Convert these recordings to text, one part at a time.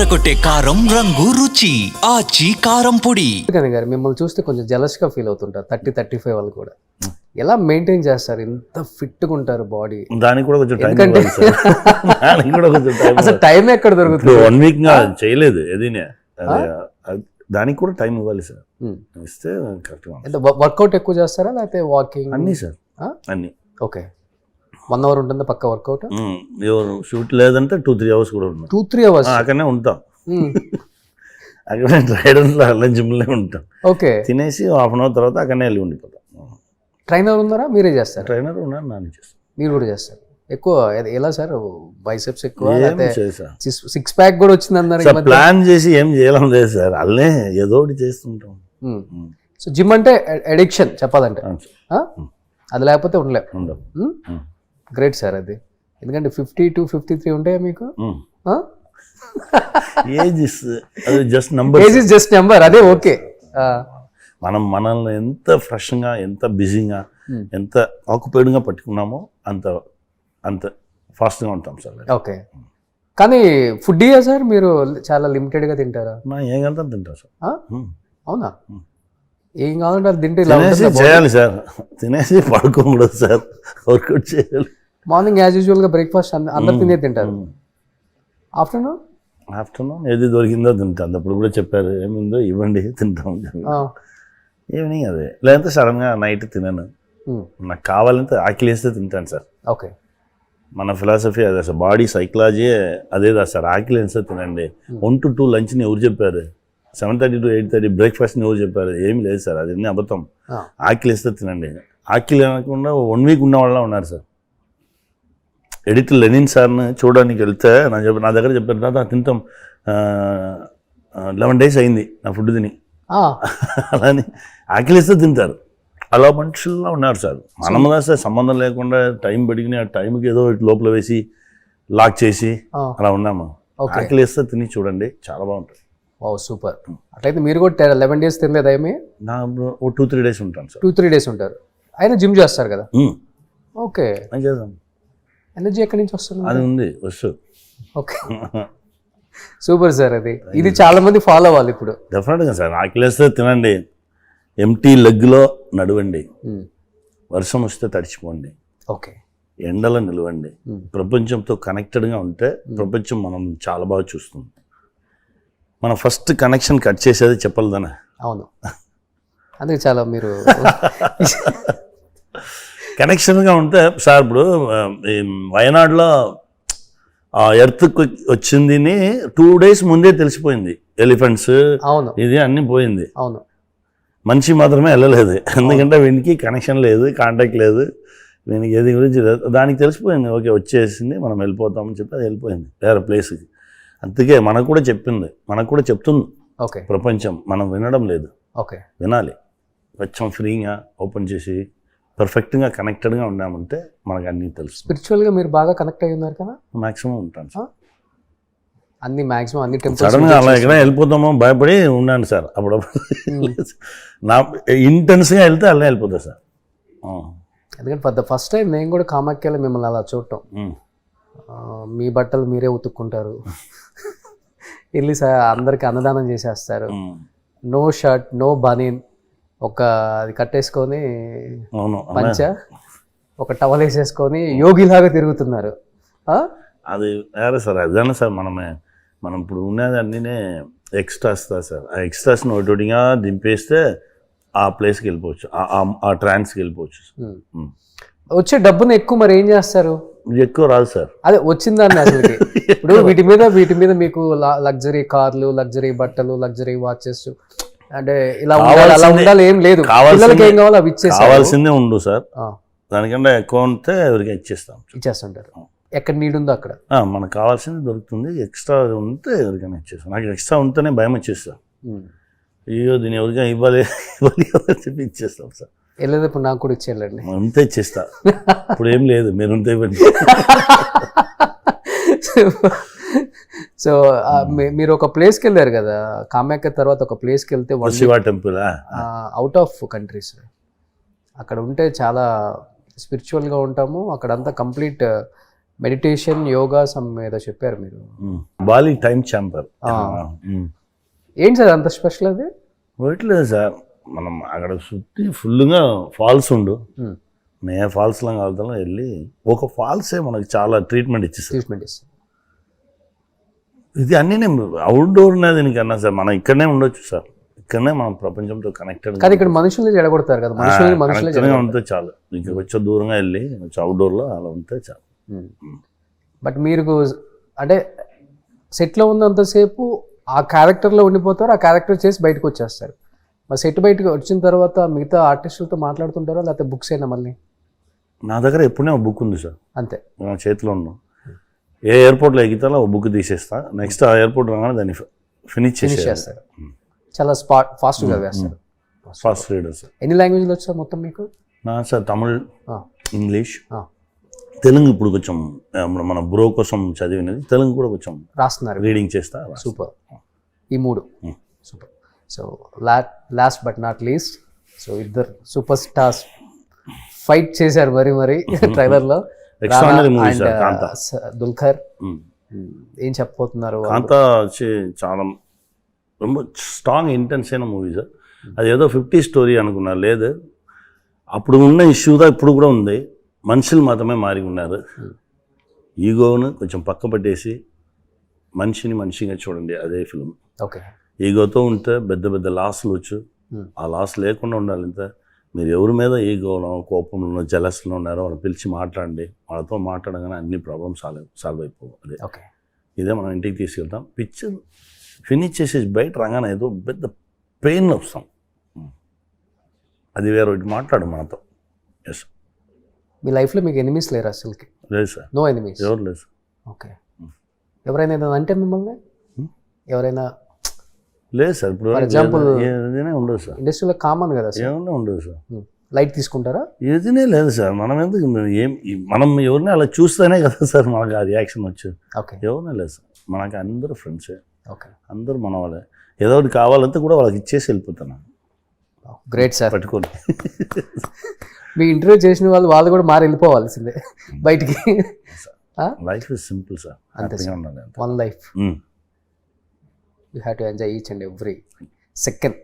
అదరగొట్టే కారం రంగు రుచి ఆచి కారం పొడి. గారు మిమ్మల్ని చూస్తే కొంచెం జెలస్గా ఫీల్ అవుతుంటారు 30-35 వాళ్ళు కూడా. ఎలా మెయింటైన్ చేస్తారు? ఎంత ఫిట్గా ఉంటారు బాడీ? దానికి కూడా కొంచెం టైం ఎందుకంటే దానికి కూడా కొంచెం టైం అసలు టైం ఎక్కడ దొరుకుతుంది? 1 వీక్ గా చేయలేదు ఏదైనా, దానికి కూడా టైం ఇవ్వాలి సార్. ఇస్తే కరెక్ట్గా. వర్కౌట్ ఎక్కువ చేస్తారా లేకపోతే వాకింగ్? అన్నీ సార్, అన్నీ. ఓకే, 1 అవర్ ఉంటుందా పక్క వర్కౌట్? ఎవరు షూట్ లేదంటే 2-3 అవర్స్ కూడా ఉంటాం. 2-3 అవర్స్ అక్కడనే ఉంటాం. అక్కడే ట్రైడర్స్లో అలా జిమ్లో ఉంటాం. ఓకే, తినేసి 1/2 అవర్ తర్వాత అక్కడనే వెళ్ళి ఉండిపోతాం. ట్రైనర్ ఉన్నారా? మీరే చేస్తారు? ట్రైనర్ ఉన్నారు, నాన్న చేస్తాం. మీరు కూడా చేస్తారు? ఎక్కువ ఎలా సార్? బైసెప్స్ ఎక్కువ, సిక్స్ ప్యాక్ కూడా వచ్చింది అన్నారు. ప్లాన్ చేసి ఏం చేయడం లేదు సార్, అల్లే ఏదో ఒకటి చేస్తుంటాం. సో జిమ్ అంటే అడిక్షన్ చెప్పాలంటే, అది లేకపోతే ఉండలేం. గ్రేట్ సార్ అది. ఎందుకంటే 50-53 ఉంటాయా మీకు? Age is just number. Age is just number. అదే ఓకే. మనం మనల్ని ఎంత ఫ్రెష్గా, ఎంత బిజీగా, ఎంత ఆక్యుపైడ్గా పట్టుకున్నామో అంత ఫాస్ట్గా ఉంటాం సార్. ఓకే, కానీ ఫుడ్ సార్ మీరు చాలా లిమిటెడ్గా తింటారా? ఏమంతా తింటాం సార్. అవునా? ఏం కావాలంటే అది తింటే చేయాలి సార్, తినేసి పడుకోకూడదు సార్, వర్కౌట్ చేయాలి. మార్నింగ్ యాజ్ యూజువల్గా బ్రేక్ఫాస్ట్ అందరు తినే తింటారు. ఆఫ్టర్నూన్ ఏది దొరికిందో తింటాం. అప్పుడు కూడా చెప్పారు ఏముందో ఇవ్వండి తింటాం. ఈవినింగ్ అదే, లేదంటే సడన్గా నైట్ తినను. నాకు కావాలంటే ఆకలి వేస్తే తింటాను సార్. ఓకే, మన ఫిలాసఫీ అదే సార్, బాడీ సైకలాజీ అదేదా సార్. ఆకలి వేస్తే తినండి. 1 to 2 లంచ్ని ఎవరు చెప్పారు? 7:30 to 8:30 బ్రేక్ఫాస్ట్ని ఎవరు చెప్పారు? ఏమి లేదు సార్, అది అబద్ధం. ఆకలి వేస్తే తినండి. ఆకలి అనకుండా 1 వీక్ ఉన్న వాళ్ళ ఉన్నారు సార్. ఎడిటర్ లెనిన్ సార్ని చూడడానికి వెళ్తే నా దగ్గర చెప్పారు, దాదా తింటాం 11 days అయింది నా ఫుడ్ తిని. అలాని ఆకలిస్తే తింటారు. అలా మనుషుల్లో ఉన్నారు సార్. మనము సార్ సంబంధం లేకుండా టైం పెట్టుకుని ఆ టైంకి ఏదో లోపల వేసి లాక్ చేసి అలా ఉన్నాము. ఆకలిస్తే తిని చూడండి, చాలా బాగుంటుంది. ఓ సూపర్. అట్లయితే మీరు కూడా 11 days తినలేదు ఏమి? నా 2-3 days ఉంటాను సార్. 2-3 days ఉంటారు. అయినా జిమ్ చేస్తారు కదా? ఓకే, చేద్దాం. ఎనర్జీ ఎక్కడి నుంచి వస్తుంది? అది ఉంది, వస్తుంది. Okay, super sir. ఇది చాలా మంది ఫాలో అవ్వాలి ఇప్పుడు. డెఫినెట్గా సార్, ఆకలిస్తే తినండి, ఎంటీ లెగ్లో నడవండి, వర్షం వస్తే తడిచిపోండి, ఓకే, ఎండలో నిలవండి. ప్రపంచంతో కనెక్టెడ్గా ఉంటే ప్రపంచం మనం చాలా బాగా చూస్తుంది. మనం ఫస్ట్ కనెక్షన్ కట్ చేసేది చెప్పలేదనే. అవును, అందుకే చాలా మీరు కనెక్షన్గా ఉంటే సార్. ఇప్పుడు వయనాడులో ఎర్త్ వచ్చింది 2 days ముందే తెలిసిపోయింది. ఎలిఫెంట్స్ ఇది అన్నీ పోయింది. అవును, మనిషి మాత్రమే వెళ్ళలేదు, ఎందుకంటే వీనికి కనెక్షన్ లేదు, కాంటాక్ట్ లేదు, వీనికి ఏది గురించి లేదు. దానికి తెలిసిపోయింది, ఓకే వచ్చేసింది మనం వెళ్ళిపోతామని చెప్పి అది వెళ్ళిపోయింది వేరే ప్లేస్కి. అందుకే మనకు కూడా చెప్పింది, మనకు కూడా చెప్తుంది ఓకే ప్రపంచం. మనం వినడం లేదు, ఓకే వినాలి. కొంచెం ఫ్రీగా ఓపెన్ చేసి పర్ఫెక్ట్గా కనెక్టెడ్గా ఉన్నామంటే మనకు అన్నీ తెలుసు. స్పిరిచువల్గా మీరు బాగా కనెక్ట్ అయ్యి ఉన్నారు కదా? మ్యాక్సిమం ఉంటాను సార్. అన్ని టెంపుల్స్ సడన్గా అలా ఎక్కడ వెళ్ళిపోతామో భయపడి ఉన్నాను సార్. అప్పుడప్పుడు నా ఇంటెన్స్గా వెళ్తే అలా వెళ్ళిపోతా సార్. ఎందుకంటే ఫస్ట్ టైం నేను కూడా కామాఖ్యలో మిమ్మల్ని అలా చూడటం. మీ బట్టలు మీరే ఉతుక్కుంటారు, వెళ్ళి అందరికి అన్నదానం చేసేస్తారు, నో షర్ట్ నో బనీన్, అది కట్టేసుకొని పంచ ఒక టవల్ వేసేసుకొని యోగిలాగా తిరుగుతున్నారు. అది వేరే సార్, అదేనా సార్. మనం ఇప్పుడు ఉన్నది అన్నీనే ఎక్స్ట్రాస్ సార్. ఆ ఎక్స్ట్రాస్ని ఒకటిగా దింపేస్తే ఆ ప్లేస్కి వెళ్ళిపోవచ్చు, ఆ ట్రాన్స్కి వెళ్ళిపోవచ్చు. వచ్చే డబ్బును ఎక్కువ మరి ఏం చేస్తారు? ఎక్కువ రాదు సార్, అదే వచ్చిందాన్ని అసలు. ఇప్పుడు వీటి మీద మీకు లగ్జరీ కార్లు, లగ్జరీ బట్టలు, లగ్జరీ వాచెస్, అంటే ఇలా ఉండాలి ఏం లేదు. పిల్లలకి ఏం కావాలో అవి కావాల్సిందే ఉండు సార్. దానికంటే ఎక్కువ ఉంటే ఎవరికి ఇచ్చేస్తుంటారు. ఎక్కడ నీడ్ ఉందో అక్కడ మనకు కావాల్సింది దొరుకుతుంది. ఎక్స్ట్రా ఉంటే ఎవరికైనా ఇచ్చేస్తాం. నాకు ఎక్స్ట్రా ఉంటేనే భయం వచ్చేస్తాం, అయ్యో దీన్ని ఎవరికైనా ఇవ్వాలి చెప్పి ఇచ్చేస్తాం సార్. వెళ్ళేది ఇప్పుడు నాకు కూడా ఇచ్చేయాలండి, అంతే ఇచ్చేస్తా. ఇప్పుడు ఏం లేదు, మీరు ఉంటే ఇవ్వండి. సో మీరు ఒక ప్లేస్కి వెళ్ళారు కదా కామాఖ్య తర్వాత, ఒక ప్లేస్కి వెళ్తే Shiva temple out of countries, అక్కడ ఉంటే చాలా స్పిరిచువల్గా ఉంటాము. అక్కడంతా కంప్లీట్ మెడిటేషన్ యోగా సమ్ ఏదో చెప్పారు మీరు. బాలీ టైమ్ ఛాంపర్. ఏంటి సార్ అంత స్పెషల్ అది? పోయట్లేదు సార్, మనం అక్కడ చుట్టి ఫుల్గా ఫాల్స్ ఉండు, నేను ఫాల్స్లో కలుతాను వెళ్ళి ఒక ఫాల్సే మనకి చాలా ట్రీట్మెంట్ ఇచ్చేస్తాను. ట్రీట్మెంట్ ఇస్తాను. ఇది అన్నీ నేను అవుట్డోర్ దీనికన్నా సార్ మనం ఇక్కడనే ఉండొచ్చు సార్, ఇక్కడనే మనం ప్రపంచంతో కనెక్టెడ్. కానీ ఇక్కడ మనుషుల్ని జడగొడతారు కదా, మనుషులే ఉంటే చాలు, ఇంకా కొంచెం దూరంగా వెళ్ళి కొంచెం అవుట్డోర్లో అలా ఉంటే చాలు. బట్ మీరు అంటే సెట్లో ఉన్నంతసేపు ఆ క్యారెక్టర్లో ఉండిపోతారు, ఆ క్యారెక్టర్ చేసి బయటకు వచ్చేస్తారు. మరి సెట్ బయటకు వచ్చిన తర్వాత మిగతా ఆర్టిస్టులతో మాట్లాడుతుంటారో లేకపోతే బుక్స్ అయినా మళ్ళీ? నా దగ్గర ఎప్పుడనే ఒక బుక్ ఉంది సార్, అంతే నా చేతిలో ఉన్నాం. ఏ ఎయిర్పోర్ట్లో ఎగితాలో ఒక బుక్ తీసేస్తా, నెక్స్ట్ ఆ ఎయిర్పోర్ట్ రాగానే దాన్ని ఫినిష్ చేస్తారు. చాలా ఫాస్ట్గా వేస్తారు. Fast reader sir. ఎన్ని లాంగ్వేజ్లు వచ్చా మొత్తం మీకు? నా సార్ తమిళ్, ఇంగ్లీష్, తెలుగు. ఇప్పుడు కొంచెం మన బ్రో కోసం చదివినది తెలుగు కూడా కొంచెం రాస్తున్నారు, రీడింగ్ చేస్తా. సూపర్. ఈ 3 super. So last but not least, so ఇద్దరు సూపర్ స్టార్స్ ఫైట్ చేశారు మరి ట్రైలర్లో. దుల్కర్ ఏం చెప్పబోతున్నారు? కాంతా వచ్చి చాలా ரொம்ப స్ట్రాంగ్ ఇంటెన్స్ అయిన మూవీ సార్. అది ఏదో 50 స్టోరీ అనుకున్నారు, లేదు అప్పుడు ఉన్న ఇష్యూదా ఇప్పుడు కూడా ఉంది. మనుషులు మాత్రమే మారి ఉన్నారు. ఈగోను కొంచెం పక్క పట్టేసి మనిషిని మనిషిగా చూడండి, అదే ఫిల్మ్. ఓకే. ఈగోతో ఉంటే పెద్ద పెద్ద లాస్లు వచ్చు, ఆ లాస్ లేకుండా ఉండాలి. ఇంత మీరు ఎవరి మీద ఈగోలో, కోపంలో, జలస్లో ఉన్నారో వాళ్ళు పిలిచి మాట్లాడండి, వాళ్ళతో మాట్లాడగానే అన్ని ప్రాబ్లమ్స్ సాల్వ్ అయిపోవు. అదే ఓకే. ఇదే మనం ఇంటికి తీసుకెళ్తాం. పిక్చర్ ఫినిష్ చేసేసి బయట రాగానే ఏదో పెద్ద పెయిన్లో వస్తాం, అది వేరే మాట్లాడు మనతో. ఎస్. మీ లైఫ్లో మీకు ఎనిమీస్ లేరు అసలుకి? లేదు సార్. No enemies? ఎవరు లేదు సార్. ఓకే. ఎవరైనా ఏదైనా అంటే మిమ్మల్ని ఎవరైనా? లేదు సార్. ఇప్పుడు ఫర్ ఎగ్జాంపుల్ ఏదైనా ఉండదు సార్, ఇండస్ట్రీలో కామన్ కదా సార్. ఏమన్నా ఉండదు సార్. లైట్ తీసుకుంటారా? ఏదైనా లేదు సార్. మనం ఎందుకు మనం ఎవరిని అలా చూస్తేనే కదా సార్ మనకు ఆ రియాక్షన్ వచ్చేది. ఓకే. ఎవరినే లేదు సార్, మనకి అందరూ ఫ్రెండ్సే. ఓకే. అందరూ మన వాళ్ళే. ఏదో ఒకటి కావాలంటే కూడా వాళ్ళకి ఇచ్చేసి వెళ్ళిపోతాను. Great sir. పట్టుకోండి. మీ ఇంటర్వ్యూ చేసిన వాళ్ళు కూడా మారి వెళ్ళిపోవాల్సిందే బయటికి. Life is simple sir. One life, you have to enjoy each and every second.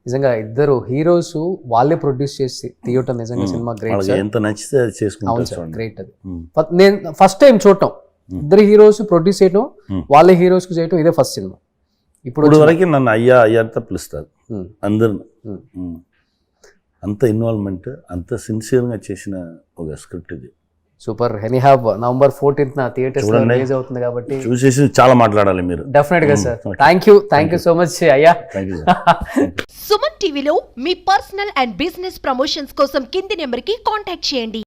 నిజంగా ఇద్దరు హీరోస్ వాళ్ళే ప్రొడ్యూస్ చేసి తీయటం నిజంగా సినిమా గ్రేట్ సార్. ఎంత నచ్చితే అది చేసుకుంటారు. గ్రేట్. అది నేను ఫస్ట్ టైం చూడటం, ఇద్దరు హీరోస్ ప్రొడ్యూస్ చేయటం, వాళ్ళే హీరోస్కి చేయటం, ఇదే ఫస్ట్ సినిమా. ఇప్పుడు వరకు నన్ను అయ్యాతో పిలుస్తారు అందరు. అంత ఇన్వాల్వ్మెంట్, అంత సిన్సియర్గా చేసిన ఒక స్క్రిప్ట్ ఇది. Super. Anyhow November 14th theatres లో రిలీజ్ అవుతుంది కాబట్టి చూసేసి చాలా మాట్లాడాలి మీరు. డెఫినెట్ గా sir. Thank you so much అయ్యా. సుమన్ టీవీలో మీ పర్సనల్ అండ్ బిజినెస్ ప్రమోషన్స్ కోసం కింది నెంబర్ కి కాంటాక్ట్ చేయండి.